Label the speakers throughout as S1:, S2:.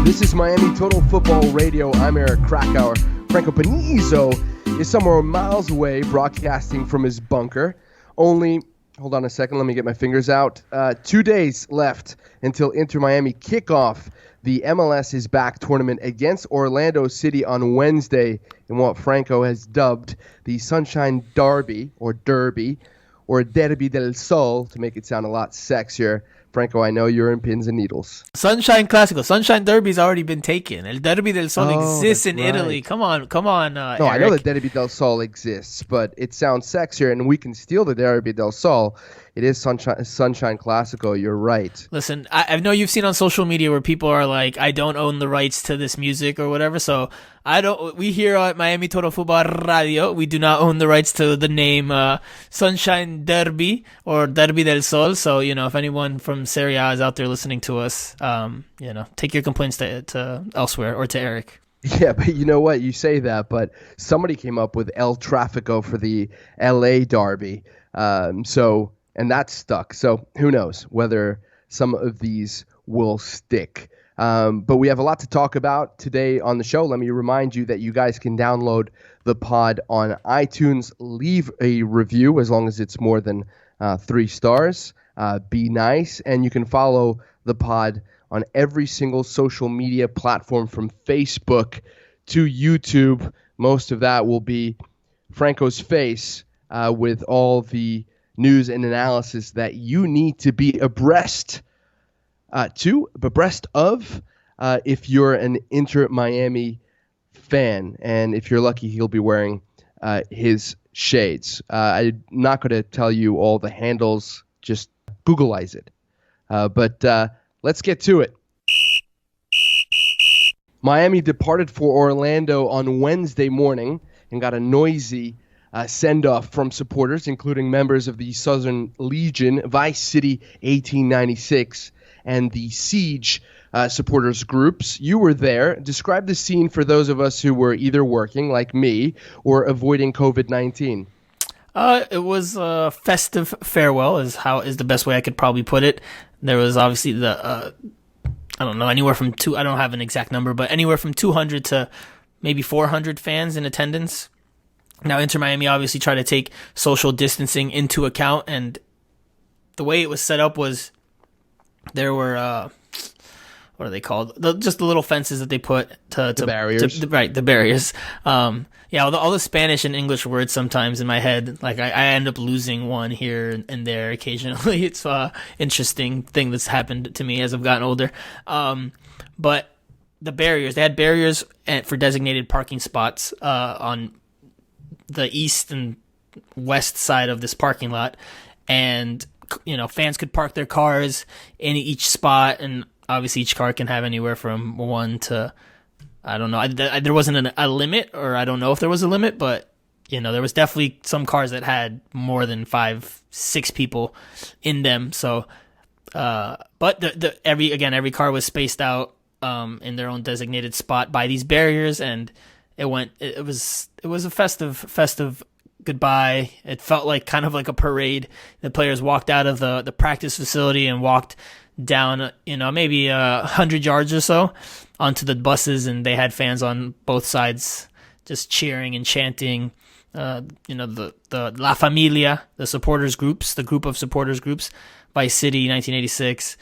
S1: This is Miami Total Football Radio. I'm Eric Krakauer. Franco Panizo is somewhere miles away broadcasting from his bunker. Only, hold on a second, let me get my fingers out. 2 days left until Inter Miami kick off the MLS is Back tournament against Orlando City on Wednesday in what Franco has dubbed the Sunshine Derby, or Derby del Sol, to make it sound a lot sexier. Franco, I know you're in pins and needles.
S2: Sunshine Classico. Sunshine Derby's already been taken. El Derby del Sol exists in Italy. Come on,
S1: Eric. I know the Derby del Sol exists, but it sounds sexier, and we can steal the Derby del Sol. It is Sunshine Classico. You're right.
S2: Listen, I know you've seen on social media where people are like, I don't own the rights to this music or whatever, so we here at Miami Total Football Radio, we do not own the rights to the name Sunshine Derby or Derby del Sol. So, if anyone from Serie A is out there listening to us, take your complaints to elsewhere or to Eric.
S1: Yeah, but you know what? You say that, but somebody came up with El Tráfico for the LA Derby. And that's stuck. So who knows whether some of these will stick. But we have a lot to talk about today on the show. Let me remind you that you guys can download the pod on iTunes. Leave a review as long as it's more than 3 stars. Be nice. And you can follow the pod on every single social media platform from Facebook to YouTube. Most of that will be Franco's face with all the news and analysis that you need to be abreast of if you're an Inter Miami fan. And if you're lucky, he'll be wearing his shades. I'm not going to tell you all the handles. Just Googleize it. But let's get to it. Miami departed for Orlando on Wednesday morning and got a noisy send-off from supporters, including members of the Southern Legion, Vice City 1896, and the Siege supporters groups. You were there. Describe the scene for those of us who were either working, like me, or avoiding COVID-19.
S2: It was a festive farewell, is the best way I could probably put it. There was obviously I don't know, anywhere from I don't have an exact number, but anywhere from 200 to maybe 400 fans in attendance. Now, Inter Miami obviously tried to take social distancing into account, and the way it was set up was there were, what are they called? Just the little fences that they put to
S1: barriers.
S2: The barriers. All the Spanish and English words sometimes in my head, like I end up losing one here and there occasionally. It's an interesting thing that's happened to me as I've gotten older. But the barriers, they had barriers for designated parking spots on the east and west side of this parking lot, and fans could park their cars in each spot, and obviously each car can have anywhere from 1 to, I don't know, there wasn't a limit, or I don't know if there was a limit, but there was definitely some cars that had more than 5-6 people in them. So but every car was spaced out in their own designated spot by these barriers, and it was a festive goodbye. It felt like kind of like a parade. The players walked out of the practice facility and walked down, maybe 100 yards or so onto the buses, and they had fans on both sides just cheering and chanting. The La Familia, the supporters groups, the group of supporters groups, Vice City 1986,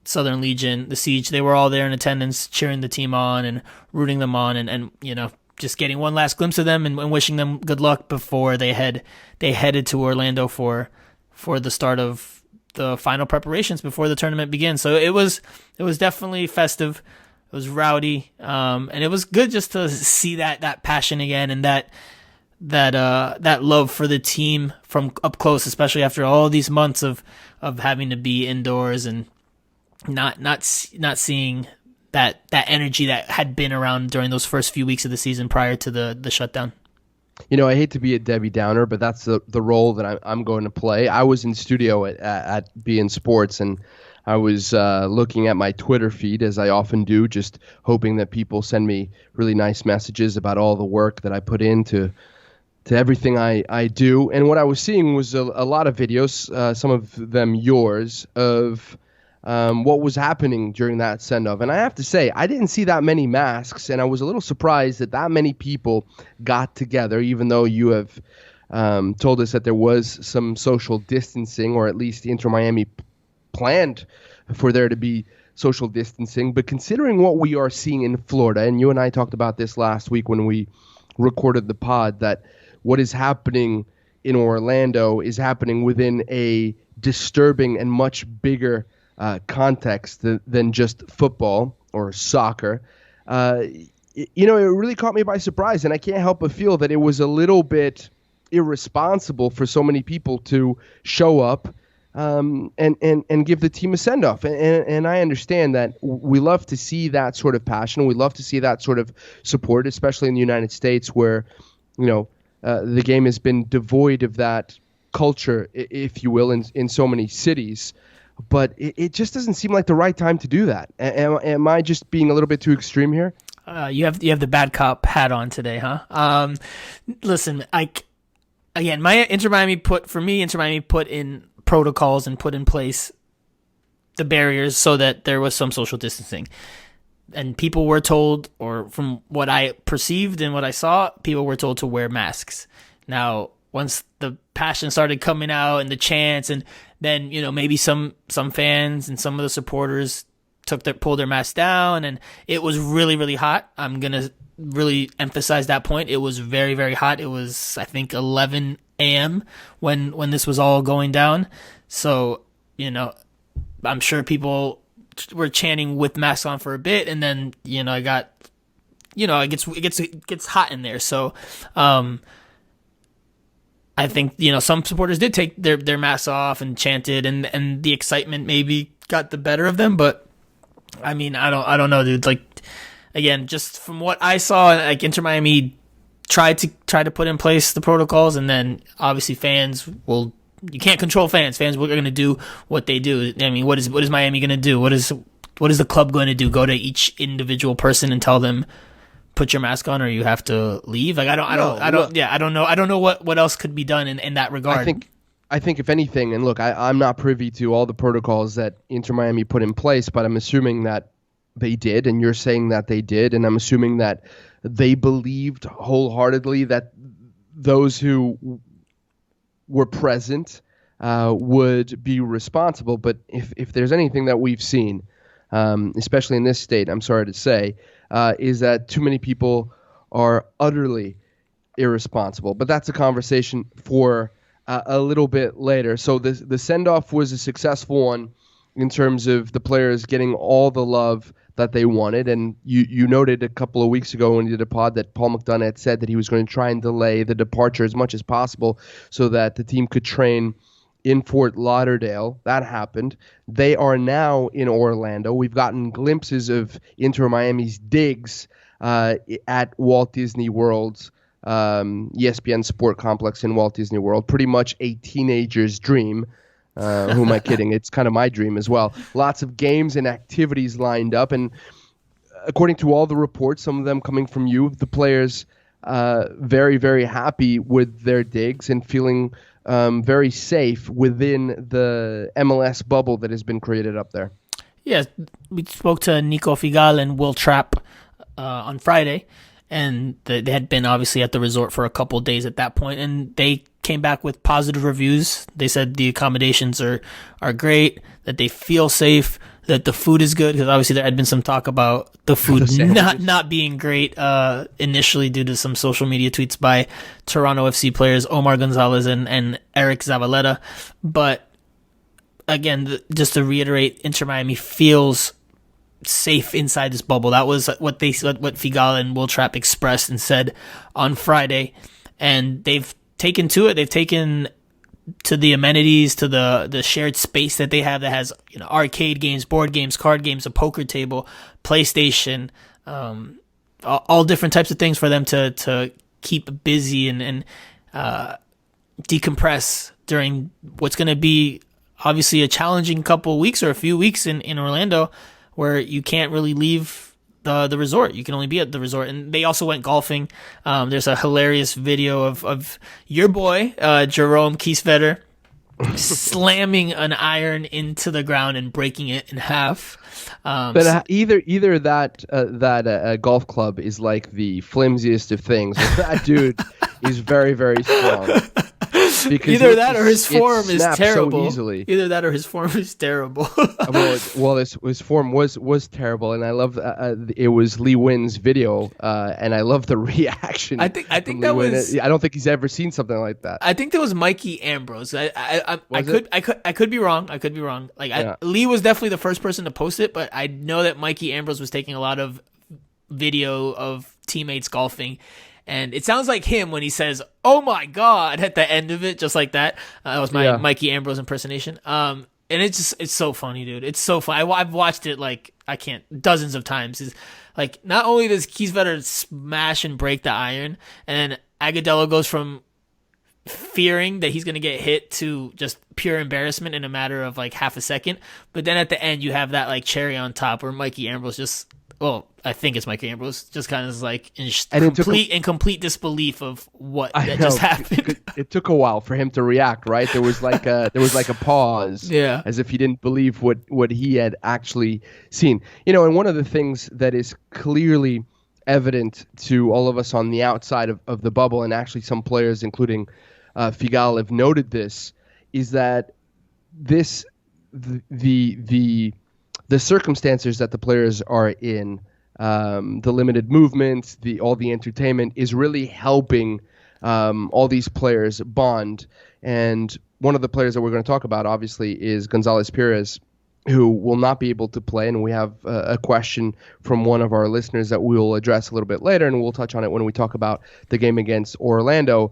S2: Southern Legion, the Siege, they were all there in attendance, cheering the team on and rooting them on, and just getting one last glimpse of them and wishing them good luck before they headed to Orlando for the start of the final preparations before the tournament begins. So it was definitely festive. It was rowdy, and it was good just to see that passion again, and that love for the team from up close, especially after all these months of having to be indoors and not seeing that energy that had been around during those first few weeks of the season prior to the shutdown.
S1: I hate to be a Debbie Downer, but that's the role that I'm going to play. I was in studio at BN Sports, and I was looking at my Twitter feed, as I often do, just hoping that people send me really nice messages about all the work that I put into everything I do. And what I was seeing was a lot of videos, some of them yours, of what was happening during that send-off. And I have to say, I didn't see that many masks, and I was a little surprised that many people got together, even though you have told us that there was some social distancing, or at least Inter Miami planned for there to be social distancing. But considering what we are seeing in Florida, and you and I talked about this last week when we recorded the pod, that what is happening in Orlando is happening within a disturbing and much bigger context than just football or soccer. It really caught me by surprise, and I can't help but feel that it was a little bit irresponsible for so many people to show up and give the team a send-off. And I understand that we love to see that sort of passion. We love to see that sort of support, especially in the United States where, the game has been devoid of that culture, if you will, in so many cities. But it just doesn't seem like the right time to do that. Am I just being a little bit too extreme here?
S2: You have the bad cop hat on today, huh? Listen, Inter Miami put in protocols and put in place the barriers so that there was some social distancing. And people were told, or from what I perceived and what I saw, people were told to wear masks. Now, once the passion started coming out and the chants, and then maybe some fans and some of the supporters pulled their masks down, and it was really, really hot. I'm gonna really emphasize that point. It was very, very hot. It was, I think, 11 a.m. when this was all going down. So I'm sure people were chanting with masks on for a bit, and then it gets hot in there. So I think some supporters did take their masks off and chanted, and the excitement maybe got the better of them. But I mean, I don't know, dude. Like, again, just from what I saw, like, Inter Miami tried to put in place the protocols, and then obviously you can't control fans. Fans are going to do what they do. I mean, what is Miami going to do? What is the club going to do? Go to each individual person and tell them, put your mask on or you have to leave? Like, I don't know. I don't know what else could be done in that regard.
S1: I think if anything, and look, I'm not privy to all the protocols that Inter Miami put in place, but I'm assuming that they did, and you're saying that they did, and I'm assuming that they believed wholeheartedly that those who were present would be responsible. But if there's anything that we've seen, especially in this state, I'm sorry to say, is that too many people are utterly irresponsible. But that's a conversation for a little bit later. So the send-off was a successful one in terms of the players getting all the love that they wanted. And you noted a couple of weeks ago when you did a pod that Paul McDonough had said that he was going to try and delay the departure as much as possible so that the team could train in Fort Lauderdale. That happened. They are now in Orlando. We've gotten glimpses of Inter Miami's digs at Walt Disney World's ESPN Sport Complex in Walt Disney World. Pretty much a teenager's dream. Who am I kidding? It's kind of my dream as well. Lots of games and activities lined up. And according to all the reports, some of them coming from you, the players very, very happy with their digs and feeling very safe within the MLS bubble that has been created up there.
S2: Yeah, we spoke to Nico Figal and Will Trapp on Friday, and they had been obviously at the resort for a couple of days at that point, and they came back with positive reviews. They said the accommodations are great, that they feel safe, that the food is good, because obviously there had been some talk about the food not being great initially due to some social media tweets by Toronto FC players Omar Gonzalez and Eric Zavaleta. But again, just to reiterate, Inter Miami feels safe inside this bubble. That was what Figal and Will Trapp expressed and said on Friday, and they've taken to it. They've taken to the amenities, to the shared space that they have that has arcade games, board games, card games, a poker table, PlayStation, all different types of things for them to keep busy and decompress during what's going to be obviously a challenging couple of weeks or a few weeks in Orlando, where you can't really leave the resort. You can only be at the resort. And they also went golfing. There's a hilarious video of your boy, Jerome Kieswetter, slamming an iron into the ground and breaking it in half.
S1: But either that golf club is like the flimsiest of things, or that dude is very, very strong. Because
S2: either that or his form is terrible.
S1: So easily.
S2: Either that or his form is terrible.
S1: His form was terrible, and I love it was Lee Wynn's video, and I love the reaction.
S2: I think that was.
S1: I don't think he's ever seen something like that.
S2: I think that was Mikey Ambrose. I could be wrong. I could be wrong. Lee was definitely the first person to post it, but I know that Mikey Ambrose was taking a lot of video of teammates golfing. And it sounds like him when he says, "Oh my God," at the end of it, just like that. That was my Mikey Ambrose impersonation. And it's so funny, dude. It's so funny. I've watched it dozens of times. It's like not only does Kieswetter smash and break the iron, and then Agudelo goes from fearing that he's going to get hit to just pure embarrassment in a matter of like half a second. But then at the end, you have that like cherry on top where Mikey Ambrose just. Well, I think it's Mikey Ambrose. Just kind of is like in complete disbelief of what just happened.
S1: It took a while for him to react, right? There was like a pause, as if he didn't believe what he had actually seen. And one of the things that is clearly evident to all of us on the outside of the bubble, and actually some players, including Figal, have noted this, is that the circumstances that the players are in, the limited movement, all the entertainment is really helping all these players bond. And one of the players that we're going to talk about, obviously, is Gonzalez Perez, who will not be able to play. And we have a question from one of our listeners that we'll address a little bit later, and we'll touch on it when we talk about the game against Orlando.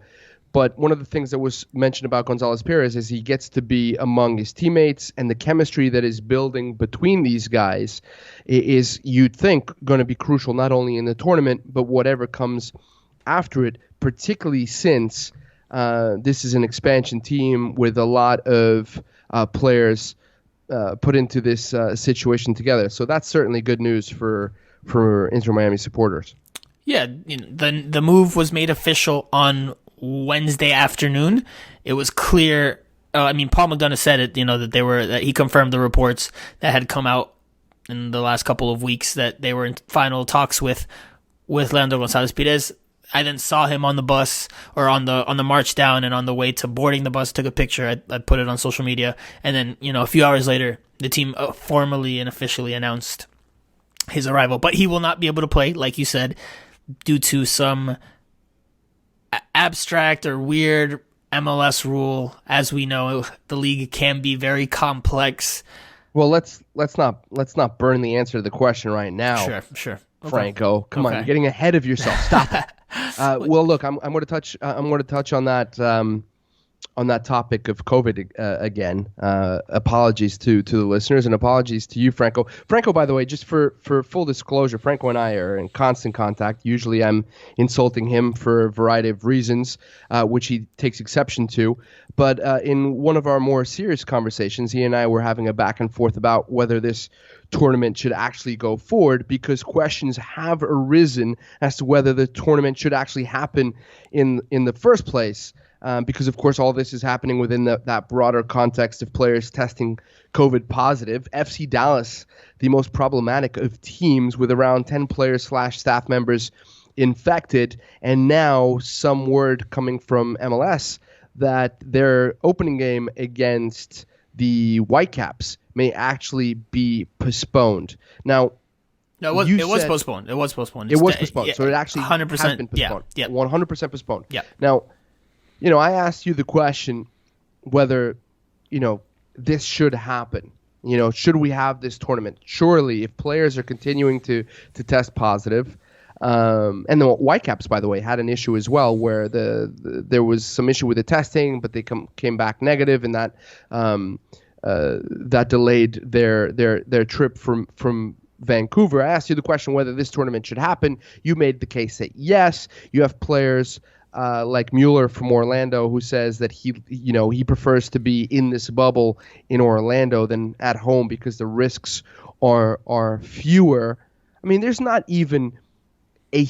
S1: But one of the things that was mentioned about Gonzalez Perez is he gets to be among his teammates, and the chemistry that is building between these guys is, you'd think, going to be crucial not only in the tournament, but whatever comes after it, particularly since this is an expansion team with a lot of players put into this situation together. So that's certainly good news for Inter Miami supporters.
S2: Yeah, the move was made official on Wednesday afternoon. It was clear. Paul McDonough said it. That he confirmed the reports that had come out in the last couple of weeks that they were in final talks with Leandro Gonzalez Perez. I then saw him on the bus or on the march down, and on the way to boarding the bus, took a picture. I put it on social media, and then a few hours later, the team formally and officially announced his arrival. But he will not be able to play, like you said, due to some abstract or weird MLS rule. As we know, the league can be very complex.
S1: Well, let's not burn the answer to the question right now.
S2: Sure. Okay.
S1: Franco, come on, you're getting ahead of yourself. Stop it. Well, look, I'm going to touch on that topic of COVID again. Apologies to the listeners, and apologies to you, Franco. Franco, by the way, just for full disclosure, Franco and I are in constant contact. Usually I'm insulting him for a variety of reasons, which he takes exception to. But in one of our more serious conversations, he and I were having a back and forth about whether this tournament should actually go forward, because questions have arisen as to whether the tournament should actually happen in the first place. Because, of course, all this is happening within that broader context of players testing COVID positive. FC Dallas, the most problematic of teams, with around 10 players / staff members infected, and now some word coming from MLS that their opening game against the Whitecaps may actually be postponed. Now,
S2: no, it was postponed. It was postponed.
S1: It was postponed. So it actually
S2: 100%,
S1: has been postponed.
S2: Yeah.
S1: 100% postponed.
S2: Yeah.
S1: Now, I asked you the question whether, this should happen. Should we have this tournament? Surely, if players are continuing to test positive, and the Whitecaps, by the way, had an issue as well where there was some issue with the testing, but they came back negative, and that delayed their trip from Vancouver. I asked you the question whether this tournament should happen. You made the case that yes. You have players like Mueller from Orlando, who says that he prefers to be in this bubble in Orlando than at home because the risks are fewer. I mean, there's not even a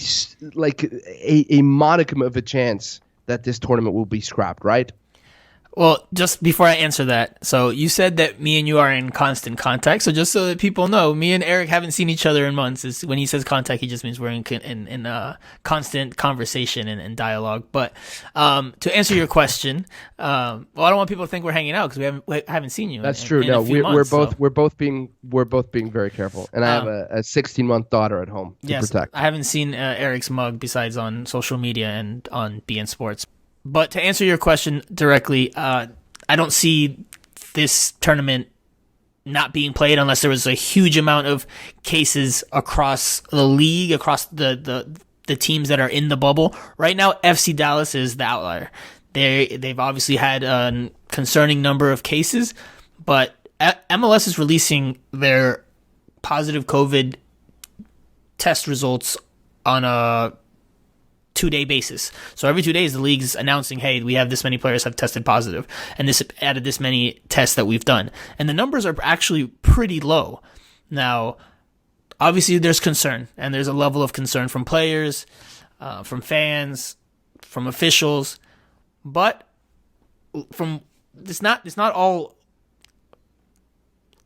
S1: modicum of a chance that this tournament will be scrapped, right?
S2: Well, just before I answer that, so you said that me and you are in constant contact. So just so that people know, me and Eric haven't seen each other in months. When he says contact, he just means we're in constant conversation and dialogue. But to answer your question, well, I don't want people to think we're hanging out because we haven't seen you.
S1: That's true. No, we're both being very careful, and I have a 16-month daughter at home to protect.
S2: I haven't seen Eric's mug besides on social media and on BN Sports. But to answer your question directly, I don't see this tournament not being played unless there was a huge amount of cases across the league, across the teams that are in the bubble. Right now, FC Dallas is the outlier. They've obviously had a concerning number of cases, but MLS is releasing their positive COVID test results on a 2-day basis. So every 2 days, the league's announcing, hey, we have this many players have tested positive, and this added this many tests that we've done. And the numbers are actually pretty low. Now, obviously, there's concern, and there's a level of concern from players, from fans, from officials, but it's not all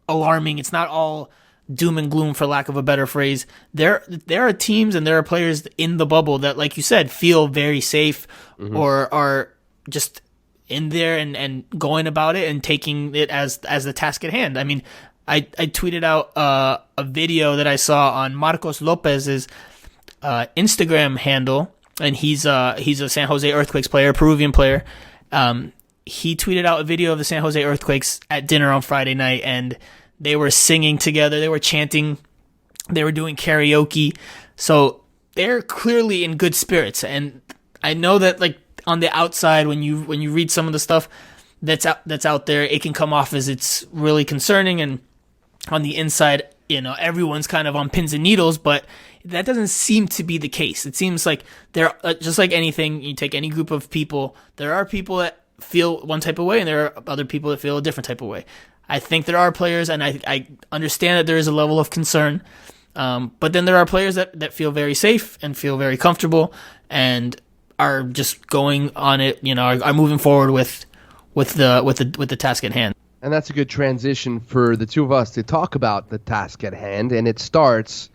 S2: alarming. It's not all doom and gloom, for lack of a better phrase. There are teams and there are players in the bubble that, like you said, feel very safe, or are just in there and going about it and taking it as the task at hand. I mean, I tweeted out a video that I saw on Marcos Lopez's Instagram handle, and he's a San Jose Earthquakes player, Peruvian player. He tweeted out a video of the San Jose Earthquakes at dinner on Friday night, and they were singing together, they were chanting, they were doing karaoke. So they're clearly in good spirits. And I know that, like, on the outside, when you read some of the stuff that's out there, it can come off as it's really concerning. And on the inside, everyone's kind of on pins and needles, but that doesn't seem to be the case. It seems like there, just like anything, you take any group of people, there are people that feel one type of way, and there are other people that feel a different type of way. I think there are players, and I understand that there is a level of concern, but then there are players that feel very safe and feel very comfortable and are just going on it, are moving forward with the task at hand.
S1: And that's a good transition for the two of us to talk about the task at hand, and it starts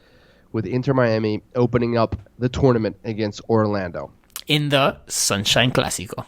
S1: with Inter Miami opening up the tournament against Orlando
S2: in the Sunshine Clásico.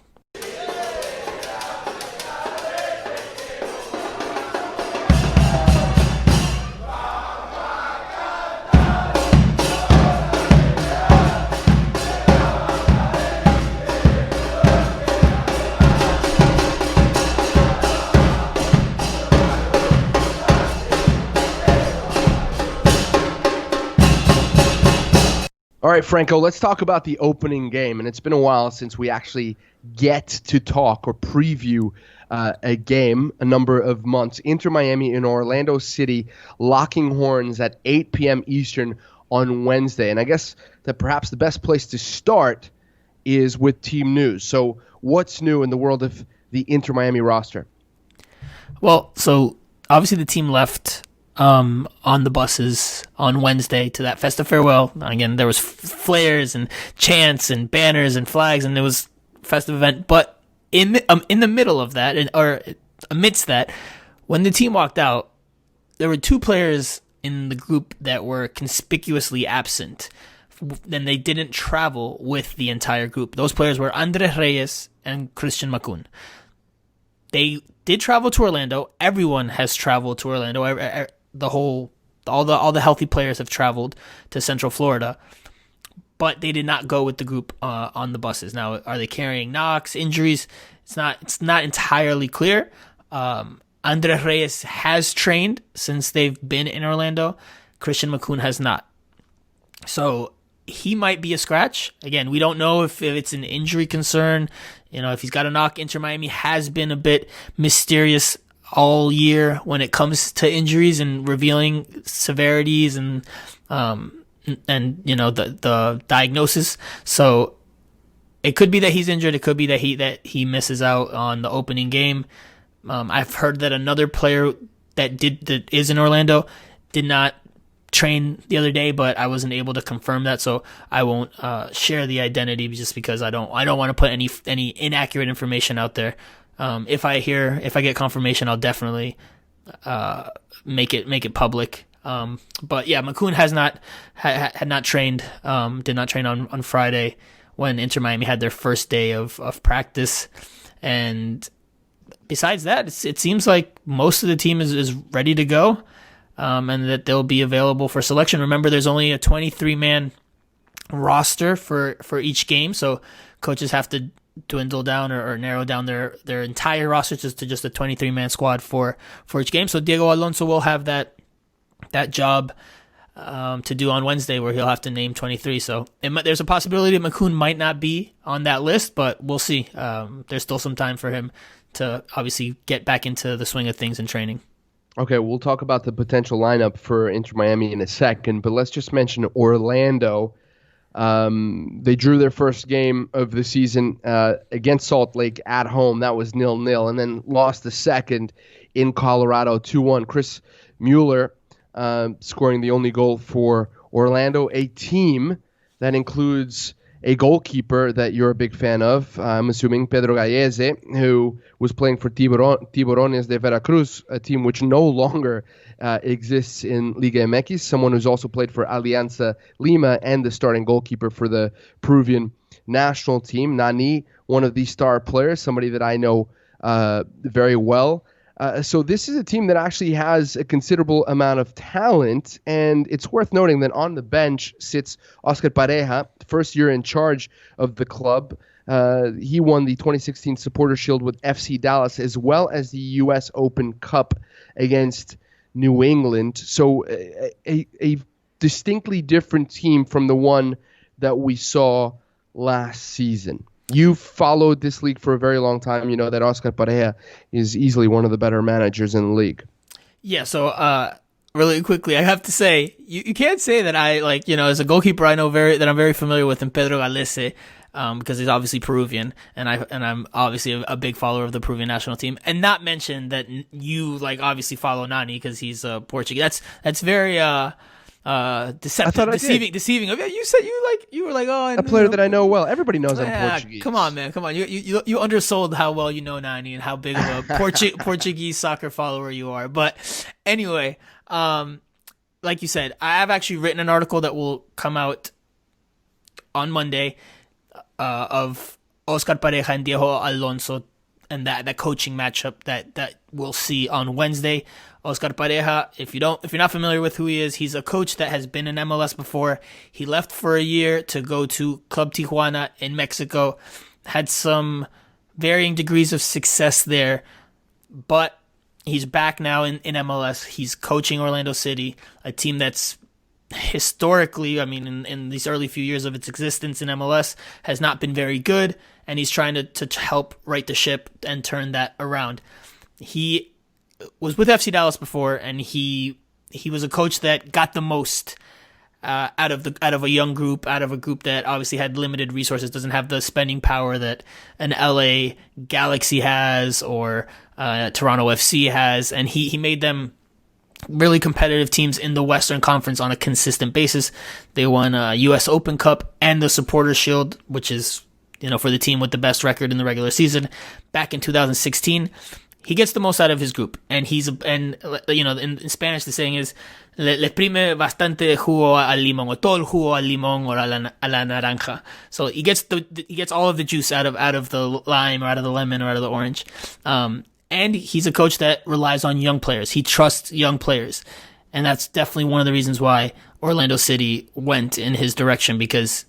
S1: All right, Franco, let's talk about the opening game. And it's been a while since we actually get to talk or preview a game, a number of months. Inter Miami in Orlando City, locking horns at 8 p.m. Eastern on Wednesday. And I guess that perhaps the best place to start is with team news. So what's new in the world of the Inter Miami roster?
S2: Well, so obviously the team left on the buses on Wednesday to that festive farewell. Again, there was flares and chants and banners and flags, and it was a festive event. But in the middle of that, or amidst that, when the team walked out, there were two players in the group that were conspicuously absent. Then they didn't travel with the entire group. Those players were Andres Reyes and Christian Macun. They did travel to Orlando. Everyone has traveled to Orlando. All the healthy players have traveled to Central Florida, but they did not go with the group on the buses. Now, are they carrying knocks, injuries? It's not entirely clear. Andres Reyes has trained since they've been in Orlando. Christian Macun has not. So he might be a scratch. Again, we don't know if it's an injury concern. If he's got a knock. Inter Miami has been a bit mysterious all year when it comes to injuries and revealing severities and the diagnosis. So it could be that he's injured. It could be that he misses out on the opening game. I've heard that another player that is in Orlando did not train the other day, but I wasn't able to confirm that, so I won't share the identity just because I don't want to put any inaccurate information out there. If I get confirmation, I'll definitely make it public. But yeah, Makun had not trained, did not train on Friday when Inter Miami had their first day of practice. And besides that, it seems like most of the team is ready to go, and that they'll be available for selection. Remember, there's only a 23-man roster for each game, so coaches have to dwindle down or narrow down their entire roster to just a 23-man squad for each game. So Diego Alonso will have that job to do on Wednesday, where he'll have to name 23. So there's a possibility that Makun might not be on that list, but we'll see. There's still some time for him to obviously get back into the swing of things in training.
S1: Okay, we'll talk about the potential lineup for Inter Miami in a second, but let's just mention Orlando. They drew their first game of the season against Salt Lake at home. That was 0-0, and then lost the second in Colorado 2-1. Chris Mueller scoring the only goal for Orlando, a team that includes a goalkeeper that you're a big fan of, I'm assuming, Pedro Gallese, who was playing for Tiburones de Veracruz, a team which no longer exists in Liga MX, someone who's also played for Alianza Lima and the starting goalkeeper for the Peruvian national team. Nani, one of the star players, somebody that I know very well. So this is a team that actually has a considerable amount of talent, and it's worth noting that on the bench sits Oscar Pareja, first year in charge of the club. He won the 2016 Supporter Shield with FC Dallas, as well as the U.S. Open Cup against New England. So a distinctly different team from the one that we saw last season. You've followed this league for a very long time. You know that Oscar Pareja is easily one of the better managers in the league.
S2: Yeah, so really quickly, I have to say, you can't say that as a goalkeeper I know that I'm very familiar with in Pedro Gallese, because he's obviously Peruvian, and I'm obviously a big follower of the Peruvian national team, and not mention that you obviously follow Nani because he's Portuguese. That's very deceiving. You said you were like, oh,
S1: a player that I know well. Everybody knows I'm Portuguese.
S2: Come on, man, come on. You undersold how well you know Nani and how big of a Portuguese soccer follower you are. But anyway, like you said, I have actually written an article that will come out on Monday of Oscar Pareja and Diego Alonso, and that coaching matchup that we'll see on Wednesday. Oscar Pareja, if you're not familiar with who he is, he's a coach that has been in MLS before. He left for a year to go to Club Tijuana in Mexico, had some varying degrees of success there, but he's back now in MLS. He's coaching Orlando City, a team that's historically, in these early few years of its existence in MLS, has not been very good, and he's trying to help right the ship and turn that around. He was with FC Dallas before, and he was a coach that got the most out of a young group, out of a group that obviously had limited resources, doesn't have the spending power that an LA Galaxy has or Toronto FC has, and he made them really competitive teams in the Western Conference on a consistent basis. They won a U.S. Open Cup and the Supporters Shield, which is for the team with the best record in the regular season back in 2016. He gets the most out of his group, and in Spanish the saying is le exprime bastante jugo al limón, o todo el jugo al limón or a la naranja. So he gets all of the juice out of the lime or out of the lemon or out of the orange. And he's a coach that relies on young players. He trusts young players, and that's definitely one of the reasons why Orlando City went in his direction, because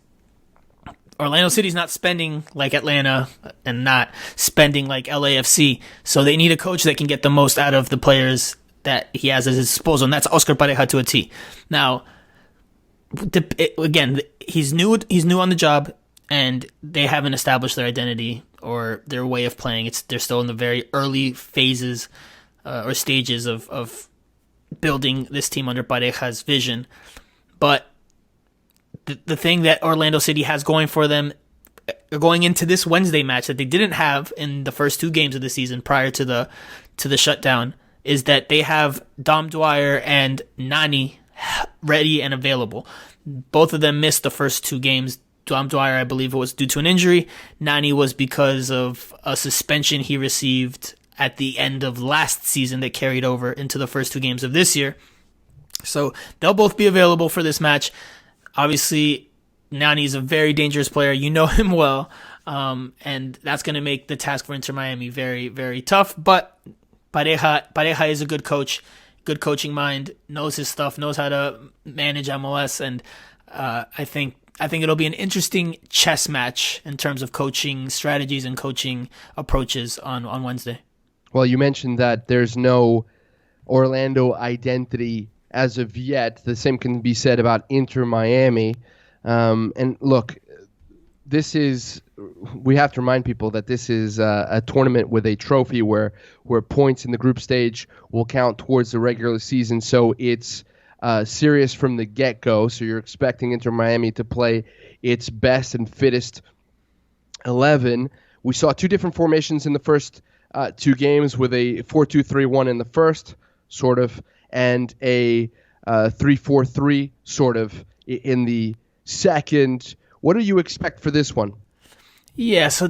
S2: Orlando City's not spending like Atlanta and not spending like LAFC, so they need a coach that can get the most out of the players that he has at his disposal, and that's Oscar Pareja to a T. Now, again, he's new on the job, and they haven't established their identity or their way of playing. They're still in the very early phases or stages of building this team under Pareja's vision, but the thing that Orlando City has going for them going into this Wednesday match that they didn't have in the first two games of the season prior to the shutdown is that they have Dom Dwyer and Nani ready and available. Both of them missed the first two games Dom Dwyer, I believe it was due to an injury. Nani was because of a suspension he received at the end of last season that carried over into the first 2 games of this year. So they'll both be available for this match. Obviously, Nani is a very dangerous player. You know him well. And that's going to make the task for Inter Miami very, very tough. But Pareja is a good coach, good coaching mind, knows his stuff, knows how to manage MLS. And I think it'll be an interesting chess match in terms of coaching strategies and coaching approaches on Wednesday.
S1: Well, you mentioned that there's no Orlando identity as of yet. The same can be said about Inter Miami. And look, we have to remind people that this is a tournament with a trophy where points in the group stage will count towards the regular season. So it's serious from the get-go. So you're expecting Inter Miami to play its best and fittest 11. We saw 2 different formations in the first 2 games, with a 4-2-3-1 in the first, sort of, and a 3-4-3 sort of in the second. What do you expect for this one?
S2: Yeah, so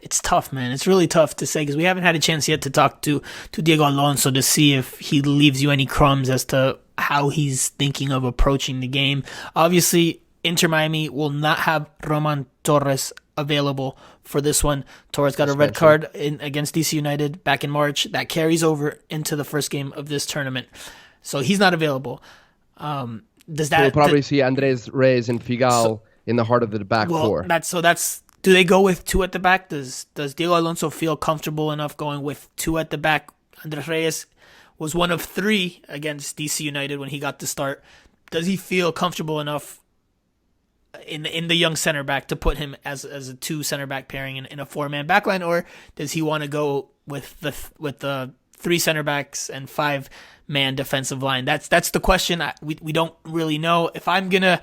S2: it's tough, man. It's really tough to say because we haven't had a chance yet to talk to Diego Alonso to see if he leaves you any crumbs as to how he's thinking of approaching the game. Obviously, Inter Miami will not have Roman Torres available for this one. Torres got a red card against DC United back in March. That carries over into the first game of this tournament. So he's not available. We'll
S1: probably see Andres Reyes and Figal in the heart of the back four.
S2: Do they go with 2 at the back? Does Diego Alonso feel comfortable enough going with 2 at the back? Andres Reyes was one of 3 against DC United when he got the start. Does he feel comfortable enough in the young center back to put him as a 2 center back pairing in a 4-man backline, or does he want to go with the 3 center backs and 5-man defensive line? That's the question. We don't really know. If I'm gonna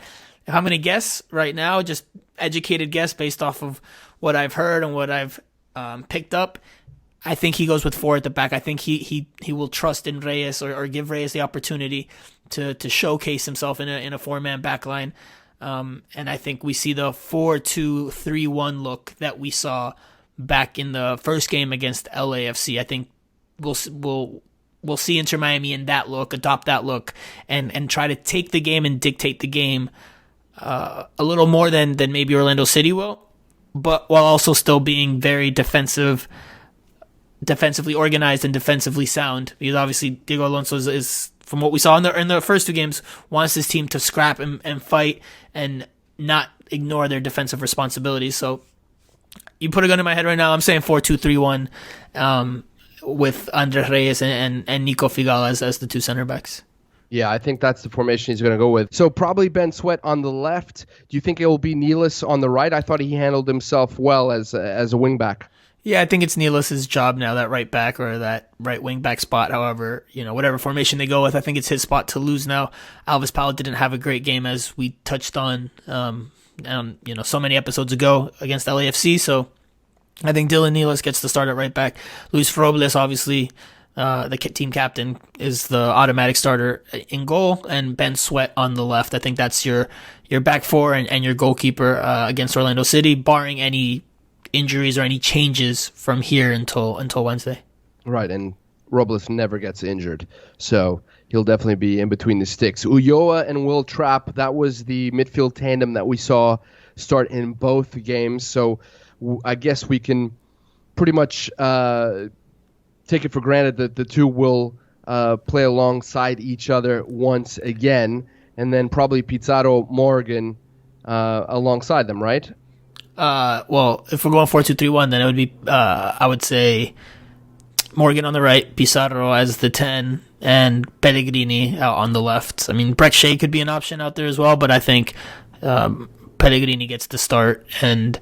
S2: guess right now, just educated guess based off of what I've heard and what I've picked up, I think he goes with 4 at the back. I think he will trust in Reyes or give Reyes the opportunity to showcase himself in a 4-man backline. And I think we see the 4-2-3-1 look that we saw back in the first game against LAFC. I think we'll see Inter Miami in that look, adopt that look, and try to take the game and dictate the game a little more than maybe Orlando City will, but while also still being very defensively organized and defensively sound. Because obviously Diego Alonso is from what we saw in the first 2 games, wants his team to scrap and fight and not ignore their defensive responsibilities. So you put a gun in my head right now, I'm saying 4-2-3-1 with Andres Reyes and Nico Figal as the 2 center backs.
S1: Yeah, I think that's the formation he's going to go with. So probably Ben Sweat on the left. Do you think it will be Nealis on the right? I thought he handled himself well as a wing back.
S2: Yeah, I think it's Nealis' job now, that right back or that right wing back spot. However, whatever formation they go with, I think it's his spot to lose now. Alves Powell didn't have a great game, as we touched on, so many episodes ago against LAFC. So I think Dylan Nealis gets the start at right back. Luis Robles, obviously, the team captain, is the automatic starter in goal, and Ben Sweat on the left. I think that's your back 4 and your goalkeeper against Orlando City, barring any injuries or any changes from here until Wednesday.
S1: Right, and Robles never gets injured, so he'll definitely be in between the sticks. Ulloa and Will Trapp, that was the midfield tandem that we saw start in both games, so I guess we can pretty much take it for granted that the 2 will play alongside each other once again, and then probably Pizarro Morgan alongside them, right?
S2: Well, if we're going 4-2-3-1, then it would be, I would say, Morgan on the right, Pizarro as the 10, and Pellegrini out on the left. I mean, Breck Shea could be an option out there as well, but I think Pellegrini gets the start, and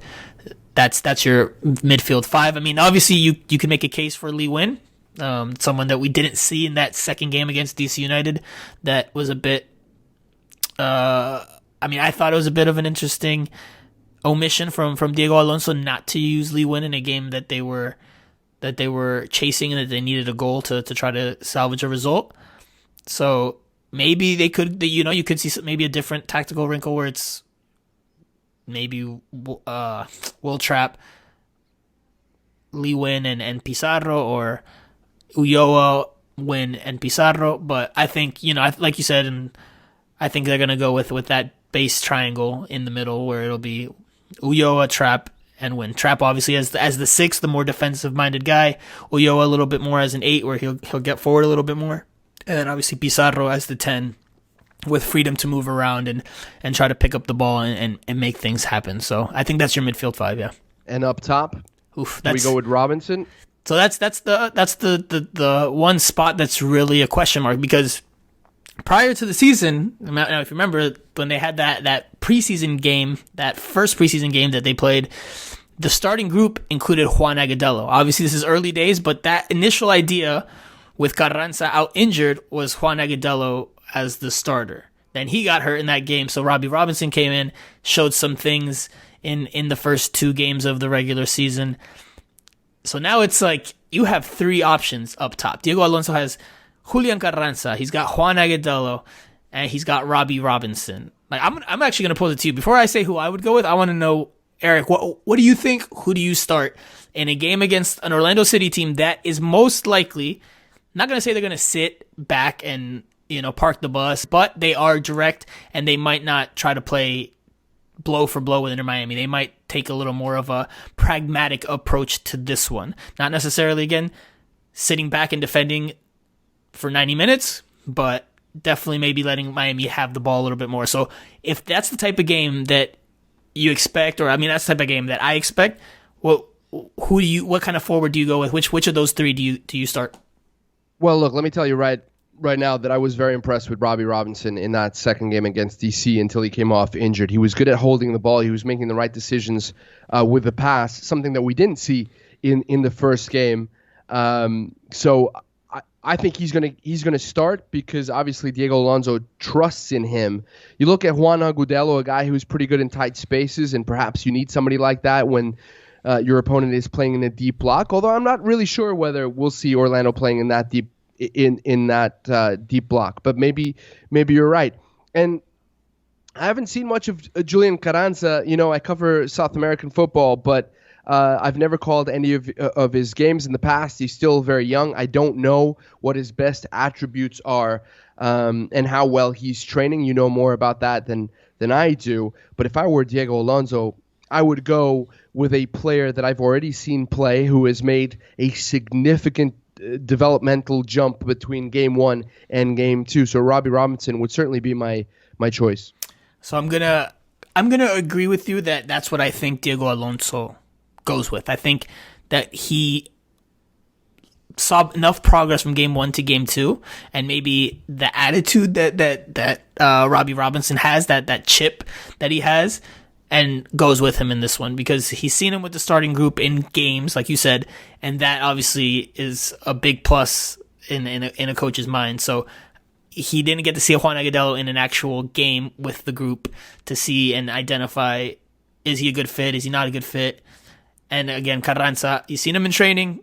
S2: that's your midfield 5. I mean, obviously, you can make a case for Lee Win, someone that we didn't see in that second game against DC United. That was a bit, I thought it was a bit of an interesting omission from Diego Alonso not to use Lee Win in a game that they were chasing and that they needed a goal to try to salvage a result. So maybe they could, you could see maybe a different tactical wrinkle where it's maybe Will Trapp, Lee Win and Pizarro, or Ulloa, Win, and Pizarro. But I think, like you said, and I think they're going to go with that base triangle in the middle where it'll be Ulloa, Trapp, and Win. Trapp obviously as the 6, the more defensive-minded guy. Ulloa a little bit more as an 8 where he'll get forward a little bit more. And then obviously Pizarro as the 10 with freedom to move around and try to pick up the ball and make things happen. So I think that's your midfield 5, yeah.
S1: And up top,
S2: Oof,
S1: we go with Robinson.
S2: So that's the one spot that's really a question mark, because prior to the season, now if you remember when they had that preseason game, that first preseason game that they played, the starting group included Juan Agudelo. Obviously this is early days, but that initial idea with Carranza out injured was Juan Agudelo as the starter. Then he got hurt in that game, so Robbie Robinson came in, showed some things in the first 2 games of the regular season. So now it's like you have 3 options up top. Diego Alonso has Julian Carranza, he's got Juan Agudelo, and he's got Robbie Robinson. Like I'm actually going to pose it to you. Before I say who I would go with, I want to know, Eric, what do you think? Who do you start in a game against an Orlando City team that is most likely, not going to say they're going to sit back and park the bus, but they are direct and they might not try to play blow for blow with Inter Miami. They might take a little more of a pragmatic approach to this one. Not necessarily, again, sitting back and defending for 90 minutes, but definitely maybe letting Miami have the ball a little bit more. So if that's the type of game that you expect, or that's the type of game that I expect, what kind of forward do you go with? Which of those 3 do you start?
S1: Well, look, let me tell you right now that I was very impressed with Robbie Robinson in that second game against DC until he came off injured. He was good at holding the ball. He was making the right decisions with the pass, something that we didn't see in the first game. So I think he's gonna start because obviously Diego Alonso trusts in him. You look at Juan Agudelo, a guy who's pretty good in tight spaces, and perhaps you need somebody like that when your opponent is playing in a deep block. Although I'm not really sure whether we'll see Orlando playing in that deep deep block, but maybe you're right. And I haven't seen much of Julian Carranza. I cover South American football, but I've never called any of his games in the past. He's still very young. I don't know what his best attributes are and how well he's training. You know more about that than I do. But if I were Diego Alonso, I would go with a player that I've already seen play who has made a significant developmental jump between game 1 and game 2. So Robbie Robinson would certainly be my choice.
S2: So I'm gonna agree with you that that's what I think Diego Alonso goes with. I think that he saw enough progress from game 1 to game 2, and maybe the attitude that Robbie Robinson has, that chip that he has, and goes with him in this one because he's seen him with the starting group in games, like you said, and that obviously is a big plus in a coach's mind. So he didn't get to see Juan Agudelo in an actual game with the group to see and identify, is he a good fit, is he not a good fit? And again, Carranza, you've seen him in training.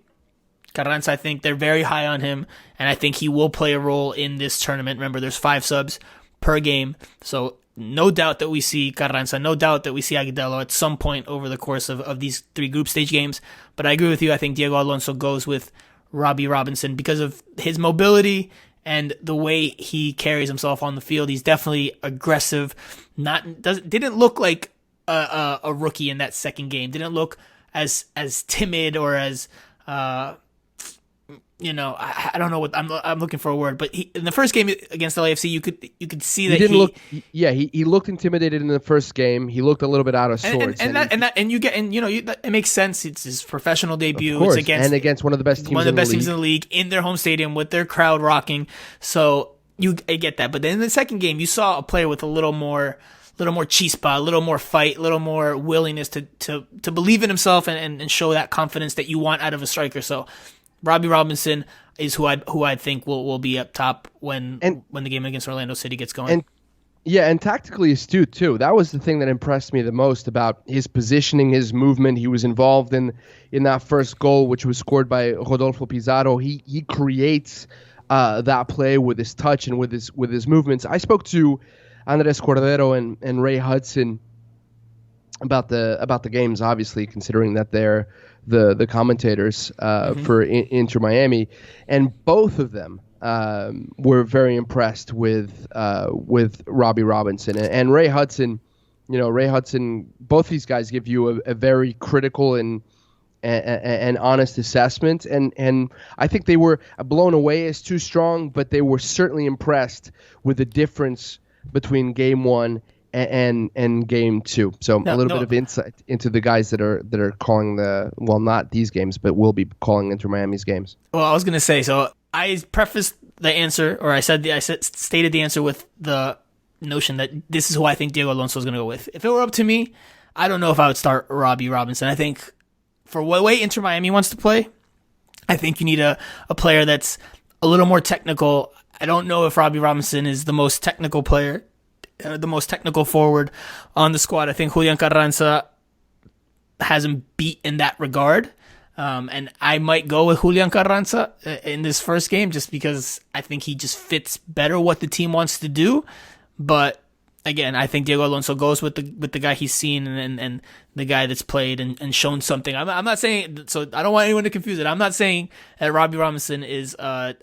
S2: Carranza, I think they're very high on him, and I think he will play a role in this tournament. Remember, there's 5 subs per game, so no doubt that we see Carranza, no doubt that we see Agudelo at some point over the course of these 3 group stage games. But I agree with you. I think Diego Alonso goes with Robbie Robinson because of his mobility and the way he carries himself on the field. He's definitely aggressive. Didn't look like a rookie in that second game. Didn't look as timid or as I don't know what I'm looking for a word, but in the first game against LAFC, you could see that
S1: he looked intimidated in the first game. He looked a little bit out of sorts,
S2: it makes sense. It's his professional debut.
S1: Of course,
S2: it's
S1: against one of the best teams,
S2: teams in the league in their home stadium with their crowd rocking. So I get that, but then in the second game, you saw a player with a little more chispa, a little more fight, a little more willingness to believe in himself and show that confidence that you want out of a striker. So Robbie Robinson is who I think will be up top when the game against Orlando City gets going.
S1: And tactically astute too. That was the thing that impressed me the most about his positioning, his movement. He was involved in that first goal, which was scored by Rodolfo Pizarro. He creates that play with his touch and with his movements. I spoke to Andres Cordero and Ray Hudson about the games, obviously, considering that they're the commentators for Inter Miami, and both of them were very impressed with Robbie Robinson and Ray Hudson. Ray Hudson. Both these guys give you a very critical and honest assessment, and I think they were blown away is too strong, but they were certainly impressed with the difference between game one and game two. So a little bit of insight into the guys that are calling not these games, but will be calling Inter Miami's games.
S2: Well, I was gonna say, so I prefaced the answer, or I stated the answer with the notion that this is who I think Diego Alonso is gonna go with. If it were up to me, I don't know if I would start Robbie Robinson. I think for what way Inter Miami wants to play, I think you need a player that's a little more technical. I don't know if Robbie Robinson is the most technical player, the most technical forward on the squad. I think Julian Carranza has him beat in that regard. And I might go with Julian Carranza in this first game just because I think he just fits better what the team wants to do. But again, I think Diego Alonso goes with the guy he's seen and the guy that's played and shown something. I'm not saying, so I don't want anyone to confuse it. I'm not saying that Robbie Robinson is a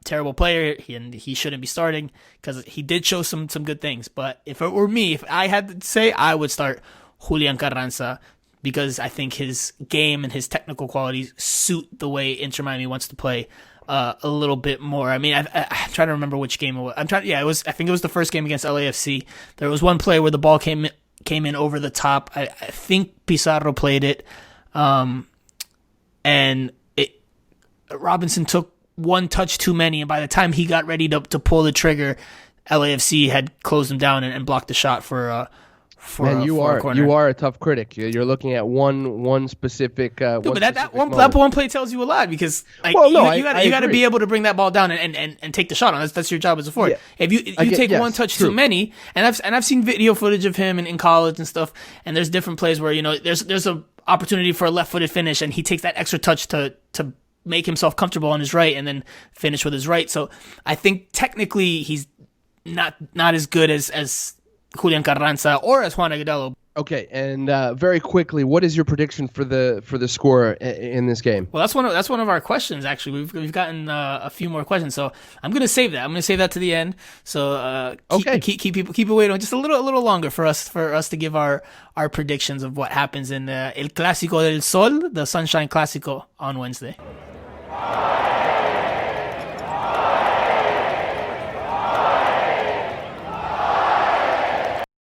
S2: terrible player and he shouldn't be starting, because he did show some good things. But if it were me, if I had to say, I would start Julian Carranza, because I think his game and his technical qualities suit the way Inter Miami wants to play a little bit more. I mean, I'm trying to remember which game it was. I think it was the first game against LAFC. There was one play where the ball came in over the top. I think Pizarro played it, and Robinson took one touch too many, and by the time he got ready to pull the trigger, LAFC had closed him down and blocked the shot for. Man,
S1: you are a tough critic. You're looking at one specific.
S2: But that one play tells you a lot, because you got to be able to bring that ball down and take the shot on. That's your job as a forward. Yeah. If you take one touch too many, and I've seen video footage of him in college and stuff, and there's different plays where there's a opportunity for a left-footed finish, and he takes that extra touch to make himself comfortable on his right and then finish with his right. So I think technically he's not as good as Julian Carranza or as Juan Agudelo.
S1: Okay, and very quickly, what is your prediction for the score in this game?
S2: Well, that's one of our questions. Actually, we've gotten a few more questions, so I'm gonna save that. I'm gonna save that to the end. So keep people waiting just a little longer for us to give our predictions of what happens in El Clásico del Sol, the Sunshine Clásico, on Wednesday.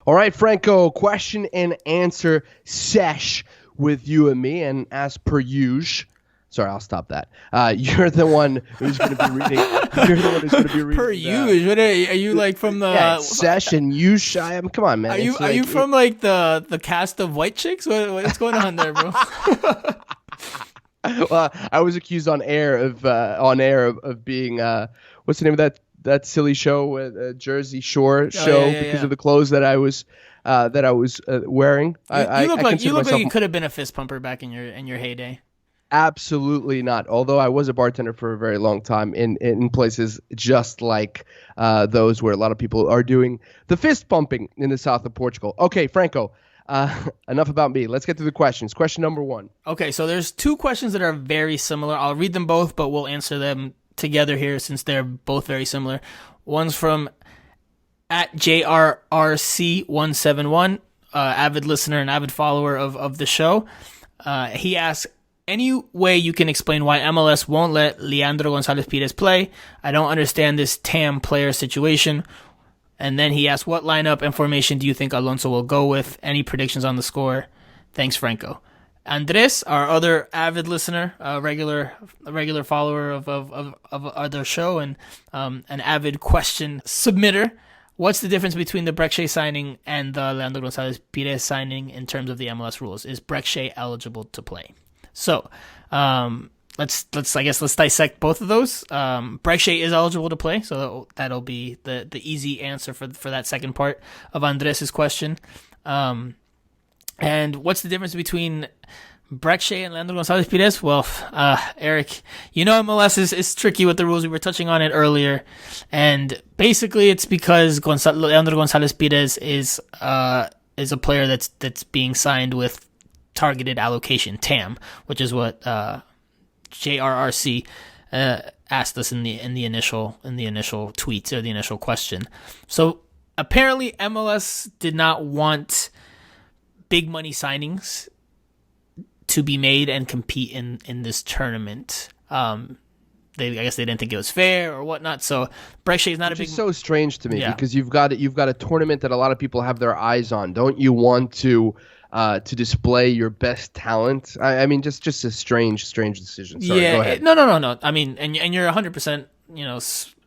S1: All right, Franco, question and answer sesh with you and me. And as per usual, sorry, I'll stop that. You're the one who's going to be reading. You're the one who's going to be reading.
S2: Per usual, what are you like from the
S1: sesh and usual? Come on, man.
S2: Are you from like the cast of White Chicks? What's going on there, bro?
S1: Well, I was accused on air of being what's the name of that silly show, Jersey Shore show, because of the clothes that I was wearing.
S2: You look like you could have been a fist pumper back in your heyday.
S1: Absolutely not. Although I was a bartender for a very long time in places just like those where a lot of people are doing the fist pumping in the south of Portugal. Okay, Franco. Enough about me. Let's get to the questions. Question number 1.
S2: Okay, so there's 2 questions that are very similar. I'll read them both, but we'll answer them together here since they're both very similar. One's from at JRRC171, avid listener and avid follower of the show. He asks, any way you can explain why MLS won't let Leandro Gonzalez Pires play? I don't understand this TAM player situation. And then he asks, what lineup and formation do you think Alonso will go with? Any predictions on the score? Thanks, Franco. Andres, our other avid listener, a regular follower of our show, and an avid question submitter. What's the difference between the Brekshé signing and the Leandro Gonzalez Pires signing in terms of the MLS rules? Is Brekshé eligible to play? So, let's dissect both of those. Brekshé is eligible to play, so that'll be the easy answer for that second part of Andres' question. And what's the difference between Brekshé and Leandro Gonzalez Pires? Well, Eric, MLS is tricky with the rules. We were touching on it earlier. And basically it's because Leandro Gonzalez Pires is is a player that's being signed with targeted allocation (TAM), which is what JRRC asked us in the initial tweets or the initial question. So apparently MLS did not want big money signings to be made and compete in this tournament. I guess they didn't think it was fair or whatnot. So Brescia is not a big.
S1: It's so strange to me because you've got a tournament that a lot of people have their eyes on. Don't you want to display your best talent? I mean, just a strange decision. Sorry, go ahead.
S2: No. I mean, and you're 100%,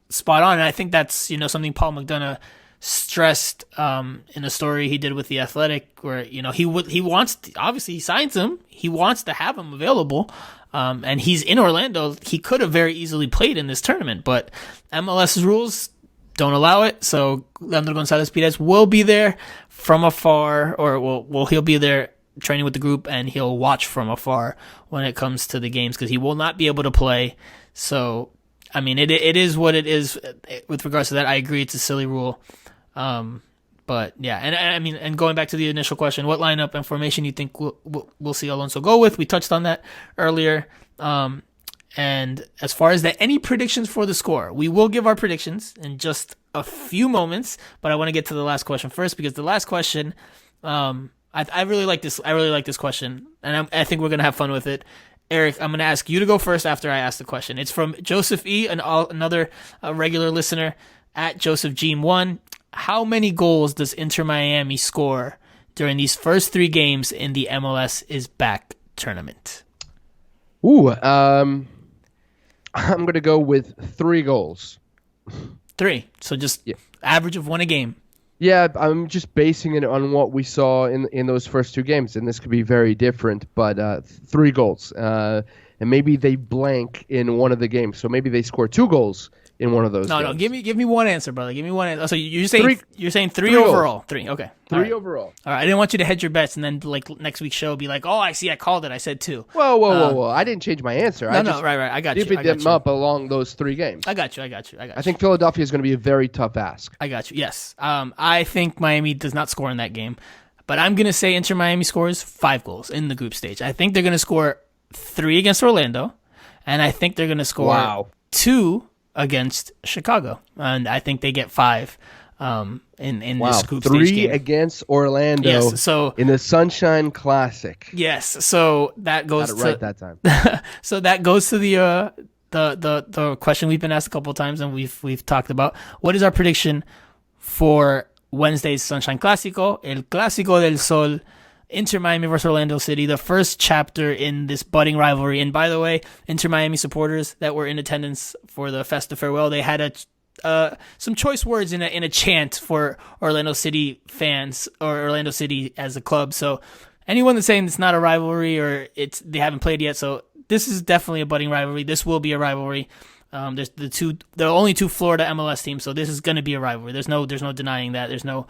S2: spot on. And I think that's, something Paul McDonough stressed in a story he did with The Athletic, where, he wants, obviously he signs him. He wants to have him available. And he's in Orlando. He could have very easily played in this tournament, but MLS's rules don't allow it. So Leandro Gonzalez Pires will be there from afar, or he'll be there training with the group, and he'll watch from afar when it comes to the games because he will not be able to play. So, I mean, it is what it is with regards to that. I agree, it's a silly rule. But yeah, and I mean, and going back to the initial question, what lineup and formation you think we'll see Alonso go with? We touched on that earlier. And as far as that, any predictions for the score? We will give our predictions in just a few moments, but I want to get to the last question first because the last question, I really like this. I really like this question, and I think we're gonna have fun with it. Eric, I'm gonna ask you to go first after I ask the question. It's from Joseph E, another regular listener at Joseph G1. How many goals does Inter Miami score during these first 3 games in the MLS is Back tournament?
S1: I'm going to go with 3 goals.
S2: 3. So just average of 1 a game.
S1: Yeah, I'm just basing it on what we saw in those first 2 games, and this could be very different, but 3 goals. And maybe they blank in one of the games, so maybe they score 2 goals in one of those.
S2: No, give me one answer, brother. Give me one answer. So you're saying 3 overall.
S1: Goals.
S2: 3, okay.
S1: 3 overall.
S2: All right, I didn't want you to hedge your bets and then like next week's show be like, oh, I see, I called it. I said 2.
S1: Whoa. I didn't change my answer.
S2: Right. I got you.
S1: Divvied them up along those 3 games.
S2: I got you.
S1: I think Philadelphia is going to be a very tough ask.
S2: I got you. Yes. I think Miami does not score in that game, but I'm going to say Inter Miami scores 5 goals in the group stage. I think they're going to score 3 against Orlando, and I think they're going to score 2 against Chicago, and I think they get 5 in this group stage game.
S1: 3 against Orlando.
S2: Yes, so
S1: in the Sunshine Classic.
S2: Yes, so that goes
S1: got it right that time.
S2: So that goes to the question we've been asked a couple of times, and we've talked about. What is our prediction for Wednesday's Sunshine Clásico, El Clásico del Sol? Inter Miami versus Orlando City, the first chapter in this budding rivalry. And by the way, Inter Miami supporters that were in attendance for the festive farewell, they had some choice words in a chant for Orlando City fans or Orlando City as a club. So anyone that's saying it's not a rivalry or they haven't played yet, so this is definitely a budding rivalry. This will be a rivalry. There's the only 2 Florida MLS teams, so this is going to be a rivalry. There's no denying that. There's no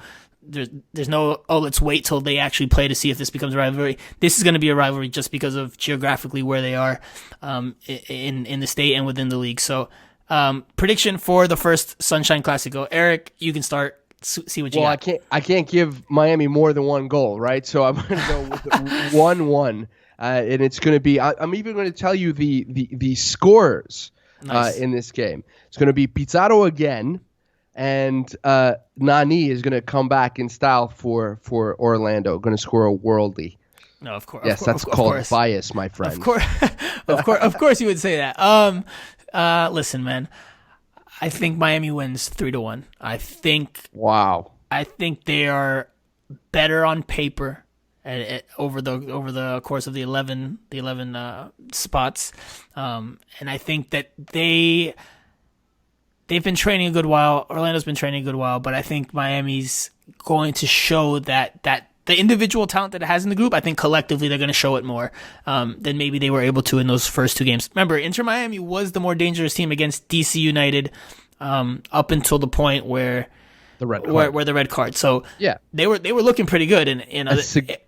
S2: let's wait till they actually play to see if this becomes a rivalry. This is going to be a rivalry just because of geographically where they are in the state and within the league. So prediction for the first Sunshine Clásico. Eric, you can start. See what you got.
S1: Well, I can't give Miami more than 1 goal, right? So I'm going to go with 1-1, and it's going to be. I'm even going to tell you the scorers in this game. It's going to be Pizarro again. And Nani is going to come back in style for Orlando, going to score a worldie.
S2: No, of course.
S1: Yes, that's called bias, my friend.
S2: Of course, you would say that. Listen, man, I think Miami wins 3-1. I think they are better on paper over the course of the 11 spots, and I think that they've been training a good while. Orlando's been training a good while, but I think Miami's going to show that the individual talent that it has in the group, I think collectively they're going to show it more than maybe they were able to in those first 2 games. Remember, Inter Miami was the more dangerous team against DC United up until the point where
S1: the red card.
S2: Where the red card. So
S1: yeah,
S2: they were looking pretty good.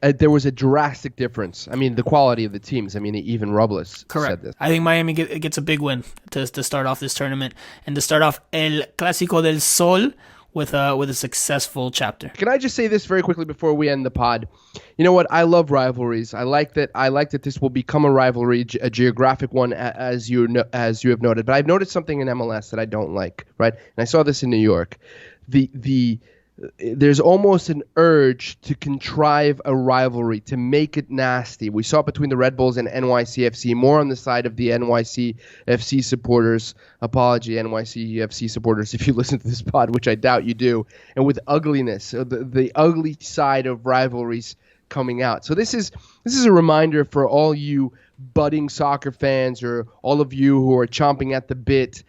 S1: There was a drastic difference. I mean, the quality of the teams. I mean, even Robles said this.
S2: I think Miami gets a big win to start off this tournament and to start off El Clásico del Sol with a successful chapter.
S1: Can I just say this very quickly before we end the pod? You know what? I love rivalries. I like that this will become a rivalry, a geographic one, as you have noted. But I've noticed something in MLS that I don't like, right? And I saw this in New York. There's almost an urge to contrive a rivalry, to make it nasty. We saw it between the Red Bulls and NYCFC, more on the side of the NYCFC supporters. Apology, NYCFC supporters, if you listen to this pod, which I doubt you do. And with ugliness, the ugly side of rivalries coming out. So this is a reminder for all you budding soccer fans, or all of you who are chomping at the bit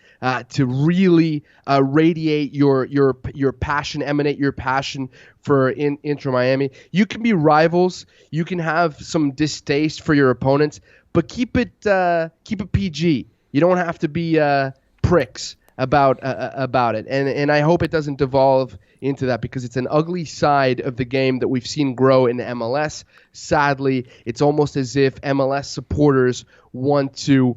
S1: to really radiate your passion, emanate your passion for Inter Miami. You can be rivals, you can have some distaste for your opponents, but keep it PG. You don't have to be pricks about it, and I hope it doesn't devolve into that, because it's an ugly side of the game that we've seen grow in MLS. Sadly, it's almost as if MLS supporters want to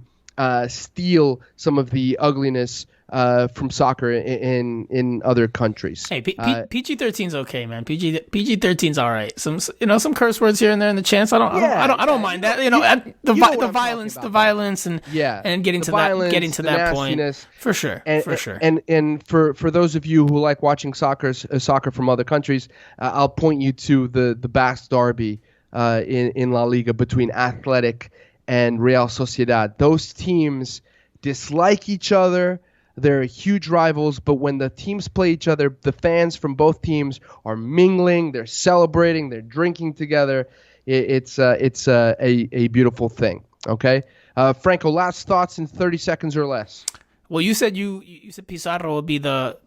S1: steal some of the ugliness from soccer in other countries.
S2: Hey, PG-13's okay, man. PG-13's all right. Some curse words here and there in the chants. I don't mind that. The violence and getting to that point for sure.
S1: And for those of you who like watching soccer from other countries, I'll point you to the Basque derby in La Liga between Athletic and Real Sociedad. Those teams dislike each other. They're huge rivals, but when the teams play each other, the fans from both teams are mingling, they're celebrating, they're drinking together. It's a beautiful thing. Okay, Franco, last thoughts in 30 seconds or less.
S2: Well, you said Pizarro will be the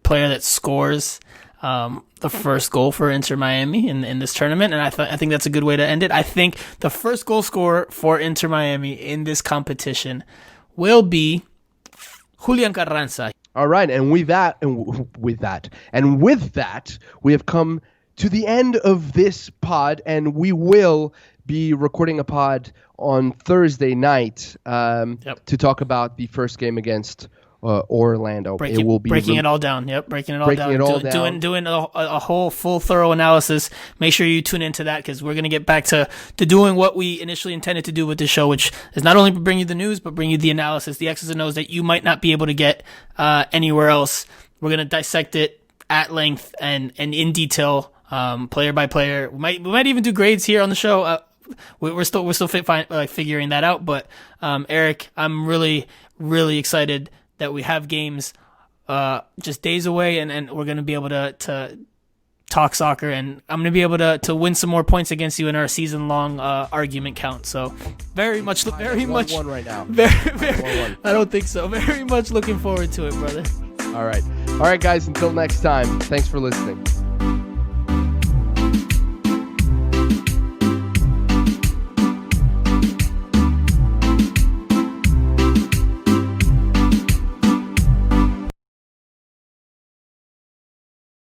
S2: player that scores the first goal for Inter Miami in this tournament, and I think that's a good way to end it. I think the first goal scorer for Inter Miami in this competition will be Julian Carranza.
S1: All right, and with that, we have come to the end of this pod, and we will be recording a pod on Thursday night to talk about the first game against Orlando.
S2: Breaking it all down. Doing a whole full thorough analysis. Make sure you tune into that, because we're going to get back to doing what we initially intended to do with the show, which is not only bring you the news, but bring you the analysis, the X's and O's that you might not be able to get anywhere else. We're going to dissect it at length and in detail, player by player. We might even do grades here on the show. We're still figuring that out. But Eric, I'm really, really excited that we have games just days away, and we're going to be able to talk soccer, and I'm going to be able to win some more points against you in our season-long argument count. So very much
S1: one right now.
S2: Very, I don't think so. Very much looking forward to it, brother.
S1: All right, guys. Until next time. Thanks for listening.